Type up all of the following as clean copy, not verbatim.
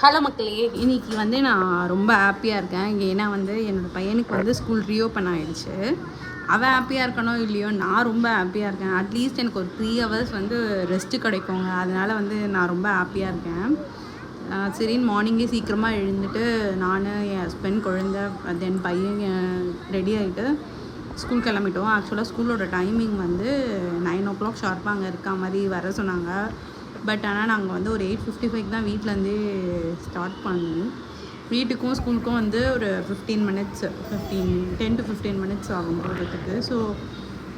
Hello மக்களே, இன்றைக்கி வந்து நான் ரொம்ப ஹாப்பியாக இருக்கேன். ஏன்னா வந்து என்னோடய பையனுக்கு வந்து ஸ்கூல் ரீஓப்பன் ஆகிடுச்சு. அவன் ஹாப்பியாக இருக்கணும் இல்லையோ, நான் ரொம்ப ஹாப்பியாக இருக்கேன். அட்லீஸ்ட் எனக்கு ஒரு 3 ஹவர்ஸ் வந்து ரெஸ்ட்டு கிடைக்குங்க. அதனால் வந்து நான் ரொம்ப ஹாப்பியாக இருக்கேன். சரின்னு மார்னிங்கே சீக்கிரமாக எழுந்துட்டு நான், என் ஹஸ்பண்ட், குழந்தை, தென் பையன் ரெடி ஆகிட்டு ஸ்கூல் கிளம்பிட்டோம். ஆக்சுவலாக ஸ்கூலோட டைமிங் வந்து 9 o'clock ஷார்ப்பாக அங்கே இருக்க மாதிரி வர சொன்னாங்க. பட் ஆனால் நாங்கள் வந்து ஒரு 8:55 தான் வீட்டிலேருந்தே ஸ்டார்ட் பண்ணோம். வீட்டுக்கும் ஸ்கூலுக்கும் வந்து ஒரு 10 to 15 மினிட்ஸ் ஆகும் போகிறதுக்கு. ஸோ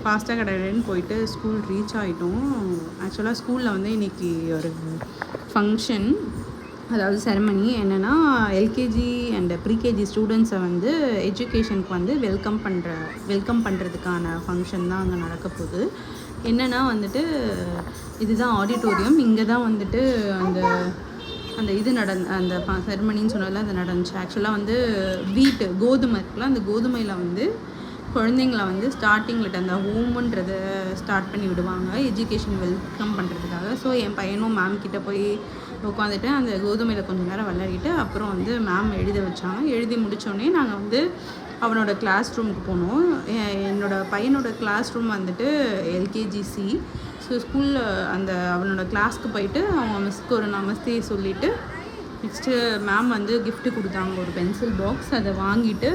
ஃபாஸ்ட்டாக கடையிலன்னு போயிட்டு ஸ்கூல் ரீச் ஆகிட்டோம். ஆக்சுவலாக ஸ்கூலில் வந்து இன்றைக்கி ஒரு ஃபங்க்ஷன், அதாவது செரமனி என்னென்னா எல்கேஜி அண்ட் ப்ரீகேஜி ஸ்டூடெண்ட்ஸை வந்து எஜுகேஷனுக்கு வந்து வெல்கம் பண்ணுறதுக்கான ஃபங்க்ஷன் தான் அங்கே நடக்க போகுது. என்னென்னா வந்துட்டு இதுதான் ஆடிட்டோரியம். இங்கே தான் வந்துட்டு அந்த இது அந்த செரமனின்னு சொன்னதில் அது நடந்துச்சு. ஆக்சுவலாக வந்து கோதுமை இருக்குல்ல, அந்த கோதுமையில் வந்து குழந்தைங்கள வந்து ஸ்டார்டிங்கில் அந்த ஹோமுன்றதை ஸ்டார்ட் பண்ணி விடுவாங்க எஜுகேஷன் வெல்கம் பண்ணுறதுக்காக. ஸோ என் பையனும் மேம் கிட்டே போய் உட்காந்துட்டு அந்த கோதுமையில் கொஞ்சம் நேரம் விளையாடிட்டு அப்புறம் வந்து மேம் எழுத வச்சாங்க. எழுதி முடித்தோடனே நாங்கள் வந்து அவனோட கிளாஸ் ரூமுக்கு போனோம். என்னோடய பையனோட கிளாஸ் ரூம் வந்துட்டு எல்கேஜிசி. ஸோ ஸ்கூலில் அவனோட கிளாஸ்க்கு போயிட்டு அவங்க மிஸ்க்கு ஒரு நமஸ்தே சொல்லிவிட்டு நெக்ஸ்ட்டு மேம் வந்து கிஃப்ட்டு கொடுத்தாங்க, ஒரு பென்சில் பாக்ஸ். அதை வாங்கிட்டு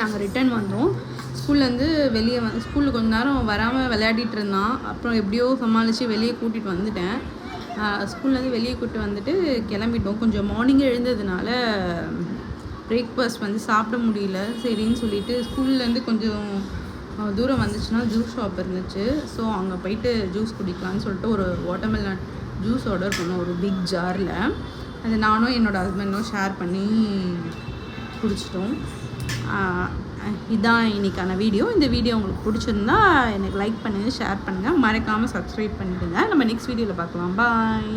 நாங்கள் ரிட்டன் வந்தோம். ஸ்கூல்லேருந்து வெளியே ஸ்கூலில் கொஞ்சம் நேரம் வராமல் விளையாடிட்டு இருந்தான். அப்புறம் எப்படியோ சமாளித்து வெளியே கூட்டிகிட்டு வந்துட்டேன். ஸ்கூல்லேருந்து வெளியே கூப்பிட்டு வந்துட்டு கிளம்பிட்டோம். கொஞ்சம் மார்னிங்கே எழுந்ததுனால பிரேக்ஃபாஸ்ட் வந்து சாப்பிட முடியல. சரின்னு சொல்லிவிட்டு ஸ்கூல்லேருந்து கொஞ்சம் தூரம் வந்துச்சுன்னா ஜூஸ் ஷாப் இருந்துச்சு. ஸோ அங்கே போயிட்டு ஜூஸ் குடிக்கலான்னு சொல்லிட்டு ஒரு வாட்டர்மெலன் ஜூஸ் ஆர்டர் பண்ணோம், ஒரு பிக் ஜாரில். அது நானும் என்னோடய ஹஸ்பண்டும் ஷேர் பண்ணி குடிச்சிட்டோம். இதுதான் இன்றைக்கான வீடியோ. இந்த வீடியோ உங்களுக்கு பிடிச்சிருந்தா எனக்கு லைக் பண்ணுங்கள், ஷேர் பண்ணுங்கள், மறக்காமல் சப்ஸ்கிரைப் பண்ணிவிடுங்க. நம்ம நெக்ஸ்ட் வீடியோவில் பார்க்கலாம். பாய்.